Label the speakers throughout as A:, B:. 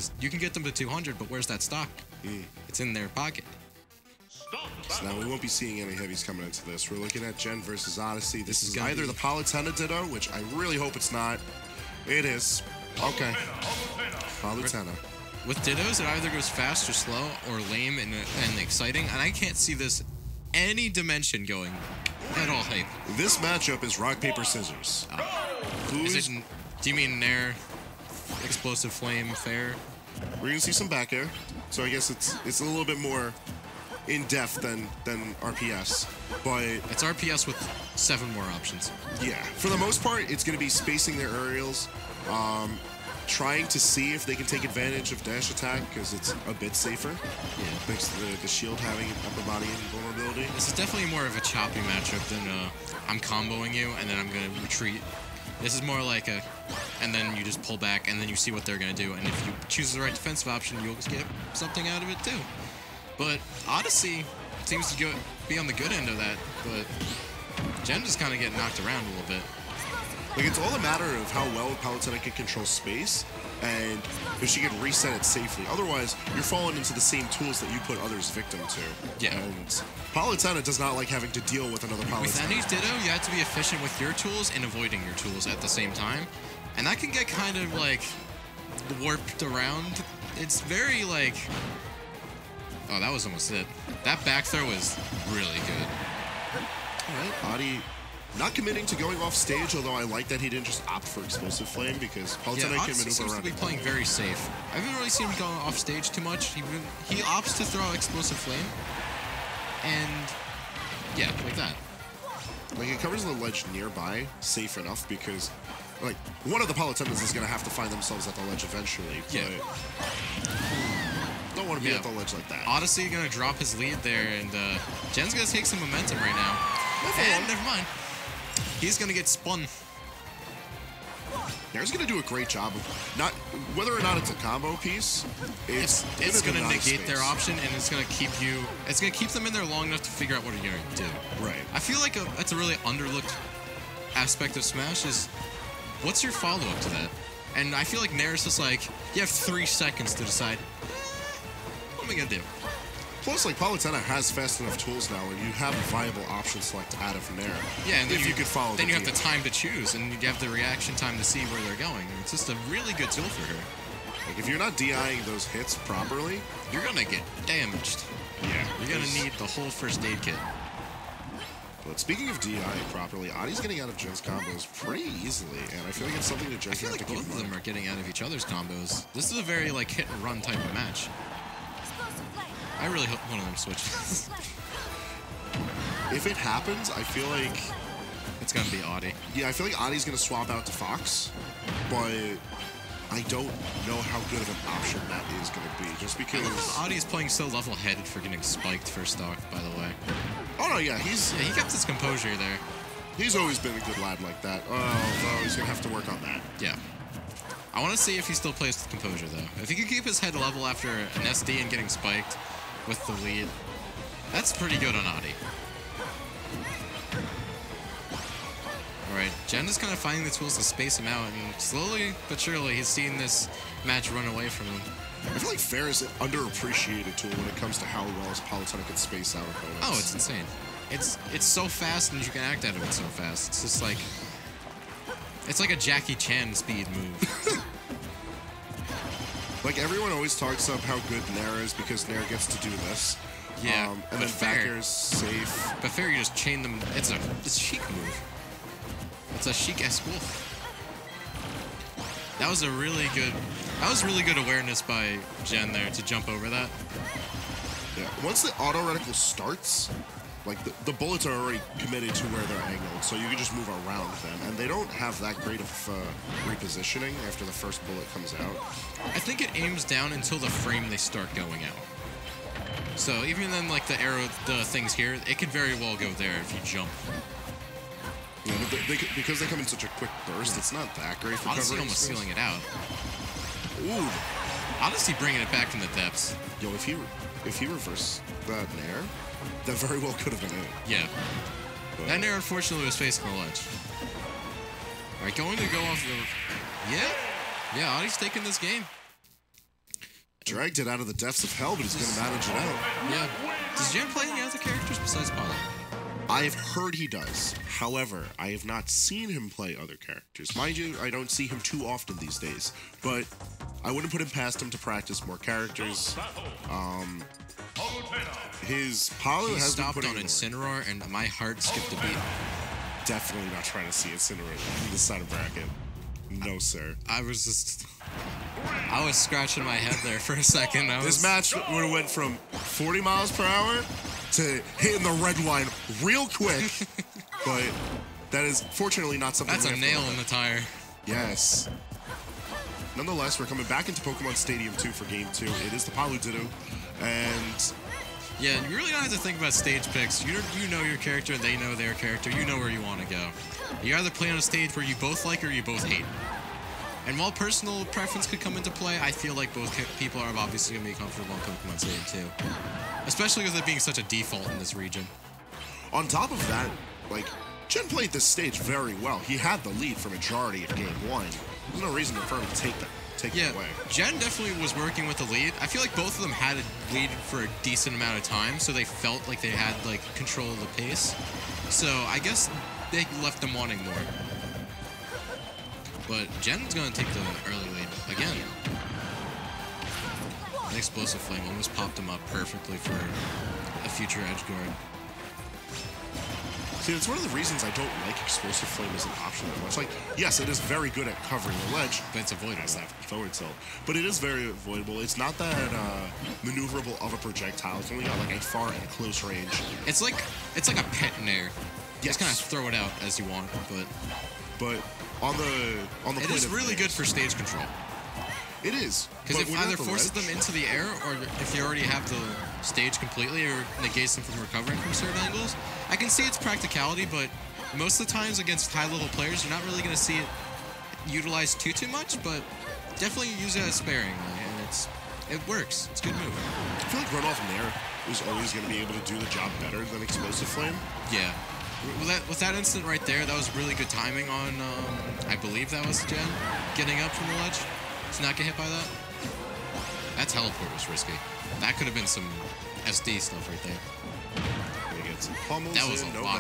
A: because you can get them to 200, but where's that stock? It's in their pocket.
B: So now we won't be seeing any heavies coming into this. We're looking at Gen versus Odyssey. This is either the Palutena Ditto, which I really hope it's not. It is. Okay. Palutena.
A: With Dittos, it either goes fast or slow, or lame and exciting, and I can't see this any dimension going at all hype.
B: This matchup is rock, paper, scissors.
A: Do you mean Nair, explosive flame, fair?
B: We're gonna see some back air, so I guess it's a little bit more in depth than RPS, but
A: it's RPS with 7 more options.
B: Yeah, for the most part, it's gonna be spacing their aerials, trying to see if they can take advantage of dash attack because it's a bit safer.
A: Yeah,
B: thanks to the shield having upper body invulnerability.
A: This is definitely more of a choppy matchup than I'm comboing you and then I'm gonna retreat. This is more like a, and then you just pull back and then you see what they're gonna do, and if you choose the right defensive option, you'll get something out of it too. But Odyssey seems to be on the good end of that, but Gen just kind of getting knocked around a little bit.
B: Like, it's all a matter of how well Palutena can control space, and if she can reset it safely. Otherwise, you're falling into the same tools that you put others victim to.
A: Yeah.
B: And Palutena does not like having to deal with another Palutena.
A: With any Ditto, you have to be efficient with your tools and avoiding your tools at the same time. And that can get kind of, like, warped around. It's very, like... Oh, that was almost it. That back throw was really good.
B: All right, Adi not committing to going off stage, although I like that he didn't just opt for explosive flame because Palutena can maneuver
A: seems
B: around.
A: to be playing very safe. I haven't really seen him going off stage too much. He opts to throw explosive flame, and yeah, like that.
B: Like, it covers the ledge nearby, safe enough, because like one of the Palutenas is gonna have to find themselves at the ledge eventually.
A: Yeah.
B: Don't want to be at the ledge like that.
A: Odyssey gonna drop his lead there, and Jen's gonna take some momentum right now. And never mind. He's gonna get spun.
B: Nair's gonna do a great job of not whether or not it's a combo piece. It's
A: gonna negate their option, and it's gonna keep them in there long enough to figure out what you're gonna do.
B: Right.
A: I feel like that's a really underlooked aspect of Smash is what's your follow up to that? And I feel like Nair's just like you have 3 seconds to decide. What am I gonna do?
B: Plus, like, Palutena has fast enough tools now where you have a viable option select out of Nair.
A: Yeah, and
B: if you could follow.
A: Then you have the time to choose, and you have the reaction time to see where they're going. It's just a really good tool for her.
B: Like, if you're not DIing those hits properly,
A: you're gonna get damaged.
B: Yeah.
A: You're gonna need the whole first aid kit.
B: But speaking of DIing properly, Adi's getting out of Jen's combos pretty easily, and I feel like it's something that Jen's
A: have to keep. Both of them are getting out of each other's combos. This is a very like hit and run type of match. I really hope one of them switches.
B: If it happens, I feel like
A: it's gonna be Adi.
B: Yeah, I feel like Adi's gonna swap out to Fox, but I don't know how good of an option that is gonna be. Just because
A: Adi is playing so level-headed for getting spiked for stock, by the way.
B: Oh no, yeah, he
A: kept his composure there.
B: He's always been a good lad like that. Oh, he's gonna have to work on that.
A: Yeah. I want to see if he still plays with composure, though. If he can keep his head level after an SD and getting spiked with the lead, that's pretty good on Adi. Alright, Jen is kind of finding the tools to space him out, and slowly but surely he's seeing this match run away from him.
B: I feel like Fair is an underappreciated tool when it comes to how well Palutena can space out opponents.
A: Oh, it's insane. It's so fast, and you can act out of it so fast. It's just like... It's like a Jackie Chan speed move.
B: Like, everyone always talks up how good Nair is because Nair gets to do this.
A: Yeah,
B: and then back air is safe.
A: But Fair, you just chain them. It's a chic move. It's a chic-esque wolf. That was really good awareness by Jen there to jump over that.
B: Yeah, once the auto reticle starts, like the bullets are already committed to where they're angled, so you can just move around them, and they don't have that great of repositioning after the first bullet comes out.
A: I think it aims down until the frame they start going out. So even then, like the arrow, the things here, it could very well go there if you jump.
B: Yeah, but because they come in such a quick burst, it's not that great for
A: Odyssey
B: covering.
A: Almost sealing it out.
B: Ooh.
A: Odyssey bringing it back from the depths.
B: Yo, if he reversed that Nair, that very well could have been it.
A: Yeah. But that Nair, unfortunately, was facing the ledge. All right, going to go off the... Yeah. Yeah, Adi's taking this game.
B: Dragged it out of the depths of hell, but he's going to manage it out.
A: Yeah. Does Jen play any other characters besides Palu?
B: I've heard he does. However, I have not seen him play other characters. Mind you, I don't see him too often these days, but I wouldn't put him past him to practice more characters. His Palu has
A: stopped
B: been
A: on Incineroar, and my heart skipped a beat.
B: Definitely not trying to see Incineroar from this side of bracket. No, sir.
A: I was scratching my head there for a second.
B: This match would have went from 40 miles per hour to hitting the red line real quick, but that is fortunately not something.
A: That's a nail in the tire.
B: Yes. Nonetheless, we're coming back into Pokemon Stadium 2 for Game 2. It is the Palutena, and
A: yeah, you really don't have to think about stage picks. You know your character, and they know their character. You know where you want to go. You either play on a stage where you both like or you both hate. And while personal preference could come into play, I feel like both people are obviously going to be comfortable in Pokemon Stadium 2. Especially with it being such a default in this region.
B: On top of that, like, Jen played this stage very well. He had the lead for majority of Game 1. There's no reason for him to take it away.
A: Jen definitely was working with the lead. I feel like both of them had a lead for a decent amount of time, so they felt like they had, like, control of the pace. So I guess they left them wanting more. But Jen's going to take the early lead again. An Explosive Flame almost popped him up perfectly for a future edge guard.
B: See, it's one of the reasons I don't like Explosive Flame as an option that much. Like, yes, it is very good at covering the ledge.
A: But it's avoidable.
B: That forward tilt. But it is very avoidable. It's not that maneuverable of a projectile. It's only got like a far and close range.
A: It's like a pet in air.
B: Yes.
A: Just kind of throw it out as you want,
B: but on the
A: it is really good for stage control.
B: It is.
A: Because it either forces them into the air, or if you already have the stage completely, or negates them from recovering from certain angles. I can see its practicality, but most of the times against high-level players, you're not really going to see it utilized too much, but definitely use it as sparingly, and it works. It's a good move.
B: I feel like Runoff Nair is always going to be able to do the job better than Explosive Flame.
A: Yeah. With that instant right there, that was really good timing on, I believe that was Jen, getting up from the ledge to not get hit by that. That teleport was risky. That could have been some SD stuff right there.
B: Gonna get some pummels.
A: That was a lot.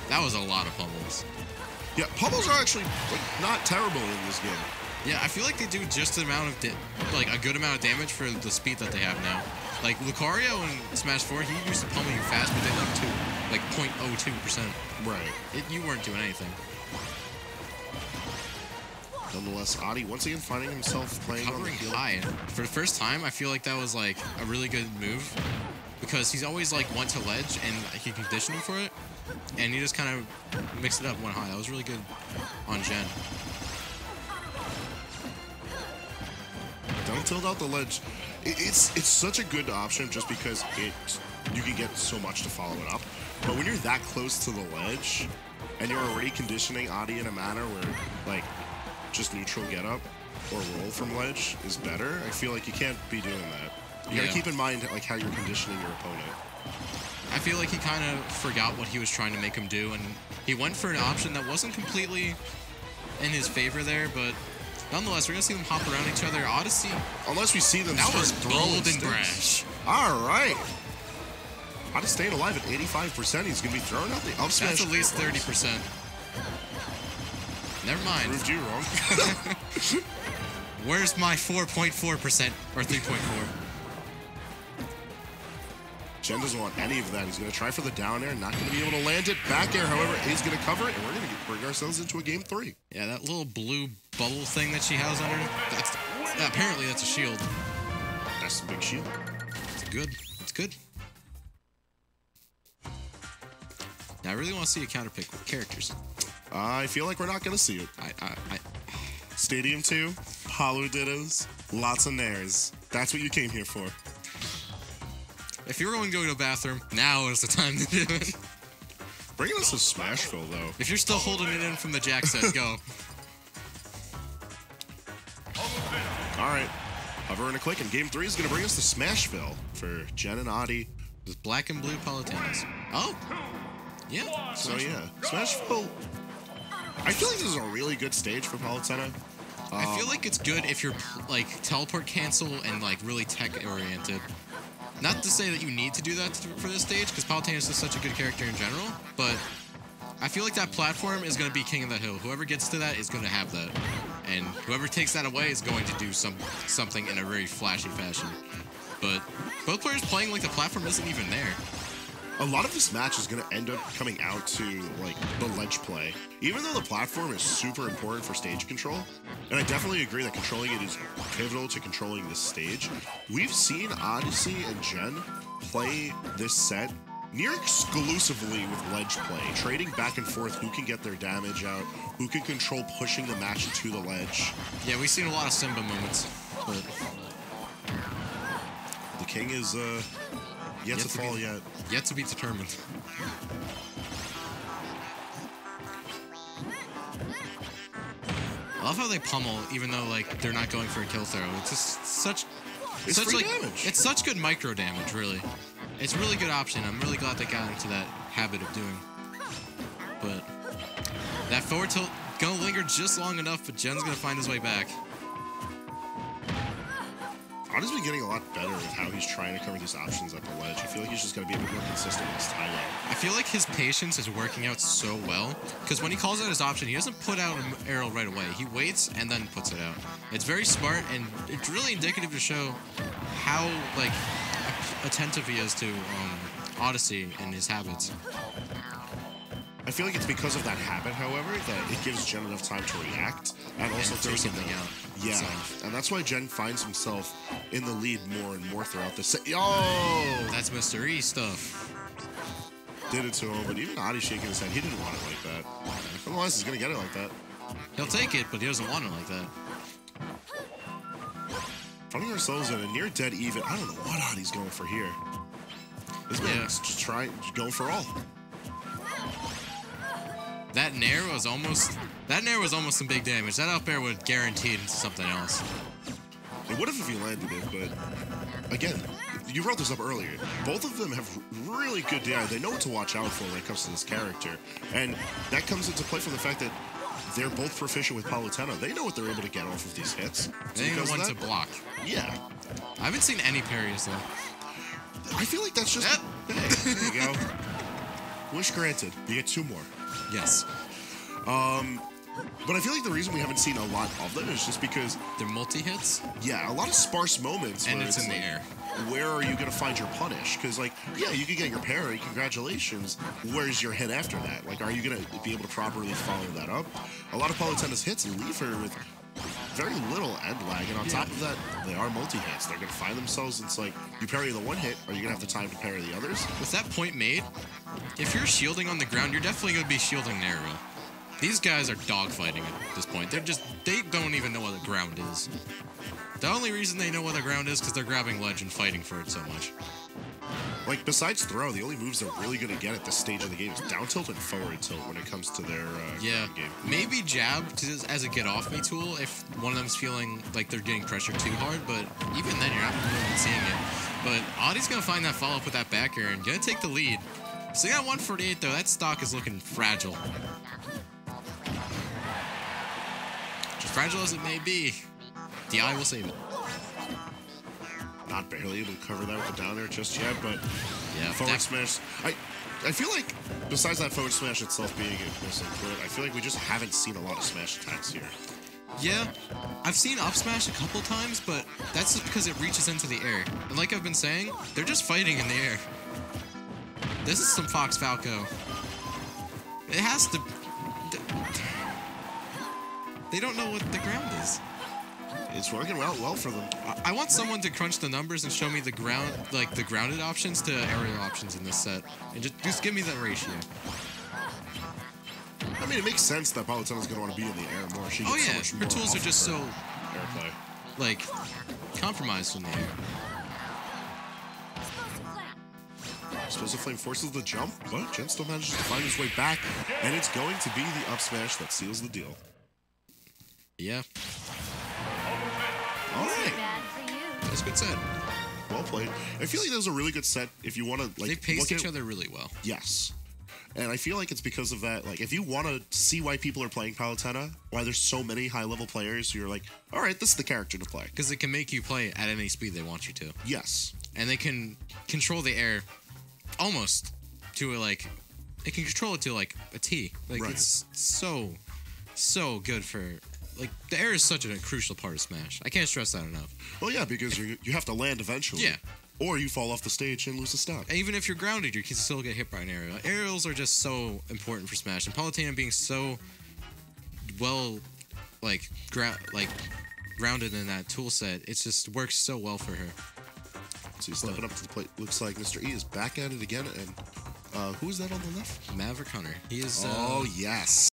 A: That was a lot of pummels.
B: Yeah, pummels are actually not terrible in this game.
A: Yeah, I feel like they do just the amount of a good amount of damage for the speed that they have now. Like Lucario in Smash 4, he used to pummel you fast, but they like 0.02%.
B: Right.
A: You weren't doing anything.
B: Nonetheless, Adi once again finding himself playing
A: covering
B: on the
A: high. For the first time, I feel like that was like a really good move because he's always like went to ledge and he conditioned him for it, and he just kind of mixed it up, went high. That was really good on Jen.
B: Don't tilt out the ledge. It's such a good option just because you can get so much to follow it up. But when you're that close to the ledge and you're already conditioning Adi in a manner where like just neutral get up or roll from ledge is better, I feel like you can't be doing that. You gotta keep in mind like how you're conditioning your opponent.
A: I feel like he kind of forgot what he was trying to make him do, and he went for an option that wasn't completely in his favor there, but nonetheless, we're gonna see them hop around each other. Odyssey.
B: Unless we see them
A: that was
B: start
A: bold and brash.
B: All right. Odyssey staying alive at 85%. He's gonna be throwing out the up smash.
A: That's at least 30%. Never mind.
B: Proved you wrong.
A: Where's my 4.4% or 3.4?
B: Jen doesn't want any of that. He's going to try for the down air. Not going to be able to land it. Back air, however, is going to cover it. And we're going to bring ourselves into a game 3.
A: Yeah, that little blue bubble thing that she has on her. Apparently, that's a shield.
B: That's a big shield.
A: It's good. It's good. Now, I really want to see a counterpick with characters.
B: I feel like we're not going to see it. Stadium 2, Palutenas, lots of nairs. That's what you came here for.
A: If you're going to go to the bathroom, now is the time to do it.
B: Bringing us to Smashville, though.
A: If you're still holding it in from the Jack set, go.
B: All right. Hover and a click, and game 3 is going to bring us to Smashville for Jen and Adi.
A: With black and blue Palutenas. Oh! Yeah.
B: So, yeah. Smashville. I feel like this is a really good stage for Palutena.
A: I feel like it's good if you're like teleport cancel and like really tech oriented. Not to say that you need to do that for this stage, because Palutena is just such a good character in general, but I feel like that platform is going to be king of the hill. Whoever gets to that is going to have that. And whoever takes that away is going to do something in a very flashy fashion. But both players playing like the platform isn't even there.
B: A lot of this match is going to end up coming out to, like, the ledge play. Even though the platform is super important for stage control, and I definitely agree that controlling it is pivotal to controlling this stage, we've seen Odyssey and Gen play this set near exclusively with ledge play, trading back and forth who can get their damage out, who can control pushing the match to the ledge.
A: Yeah, we've seen a lot of Simba moments, but
B: the king is yet to fall yet.
A: Yet to be determined. I love how they pummel, even though like they're not going for a kill throw. It's just such
B: free damage.
A: It's such good micro damage, really. It's a really good option. I'm really glad they got into that habit of doing. But that forward tilt gonna linger just long enough, but Jen's gonna find his way back.
B: Odyssey's been getting a lot better with how he's trying to cover these options at the ledge. I feel like he's just going to be a bit more consistent with his timing.
A: I feel like his patience is working out so well, because when he calls out his option, he doesn't put out an arrow right away. He waits and then puts it out. It's very smart, and it's really indicative to show how like attentive he is to Odyssey and his habits.
B: I feel like it's because of that habit, however, that it gives Jen enough time to react and also throw something out. Yeah, and that's why Jen finds himself in the lead more and more throughout the set. Oh!
A: That's Mr. E stuff.
B: Did it to him, but even Adi shaking his head, he didn't want it like that. Otherwise, he's going to get it like that.
A: He'll take it, but he doesn't want it like that.
B: Finding ourselves in a near dead even. I don't know what Adi's going for here. This man's just going for all.
A: That nair was almost some big damage. That up air would guarantee into something else.
B: It would have if he landed it, but again, you brought this up earlier. Both of them have really good DI. They know what to watch out for when it comes to this character. And that comes into play from the fact that they're both proficient with Palutena. They know what they're able to get off of these hits.
A: They know when to block.
B: Yeah.
A: I haven't seen any parries, though.
B: I feel like that's just... Hey, there you go. Wish granted. You get 2 more.
A: Yes.
B: But I feel like the reason we haven't seen a lot of them is just because...
A: They're multi-hits?
B: Yeah, a lot of sparse moments.
A: And it's in the air.
B: Where are you going to find your punish? Because, like, yeah, you can get your parry. Congratulations. Where's your hit after that? Like, are you going to be able to properly follow that up? A lot of Palutena's hits leave her with very little end lag. And on top of that, they are multi-hits. They're going to find themselves. It's like, you parry the one hit, are you going to have the time to parry the others?
A: With that point made, if you're shielding on the ground, you're definitely going to be shielding the arrow. These guys are dogfighting at this point. They don't even know what the ground is. The only reason they know what the ground is because they're grabbing ledge and fighting for it so much.
B: Like, besides throw, the only moves they're really going to get at this stage of the game is down tilt and forward tilt when it comes to their game.
A: Maybe jab as a get-off-me tool if one of them's feeling like they're getting pressured too hard, but even then, you're not really seeing it. But Adi's going to find that follow-up with that back air and going to take the lead. So they got 148, though. That stock is looking fragile. Just fragile as it may be, DI will save it.
B: Not barely able to cover that with the down air just yet, but
A: yeah,
B: forward smash. I feel like besides that forward smash itself being a missing threat, I feel like we just haven't seen a lot of smash attacks here.
A: Yeah, I've seen up smash a couple times, but that's just because it reaches into the air. And like I've been saying, they're just fighting in the air. This is some Fox Falco. It has to... They don't know what the ground is.
B: It's working well for them.
A: I want someone to crunch the numbers and show me the ground, like the grounded options to aerial options in this set, and just give me that ratio.
B: I mean, it makes sense that Palutena's going to want to be in the air more. She gets so much more
A: her tools are just so
B: airplay,
A: like compromised in the air.
B: Explosive Flame forces the jump, but Jen still manages to find his way back, and it's going to be the up smash that seals the deal.
A: Yeah.
B: All right.
A: That's a good set.
B: Well played. I feel like that was a really good set if you want to, like,
A: they paced each other really well.
B: Yes. And I feel like it's because of that. Like, if you want to see why people are playing Palutena, why there's so many high-level players, you're like, all right, this is the character to play.
A: Because it can make you play at any speed they want you to.
B: Yes.
A: And they can control the air almost to like, it can control it to like a T. Like, it's so good for, like, the air is such a crucial part of Smash. I can't stress that enough.
B: Well, yeah, because you have to land eventually.
A: Yeah.
B: Or you fall off the stage and lose a stock.
A: And even if you're grounded, you can still get hit by an aerial. Aerials are just so important for Smash. And Palutena being so well, like, grounded in that tool set, it just works so well for her.
B: So he's stepping up to the plate. Looks like Mr. E is back at it again. And who is that on the left?
A: Maverick Hunter. He is.
B: Oh, yes.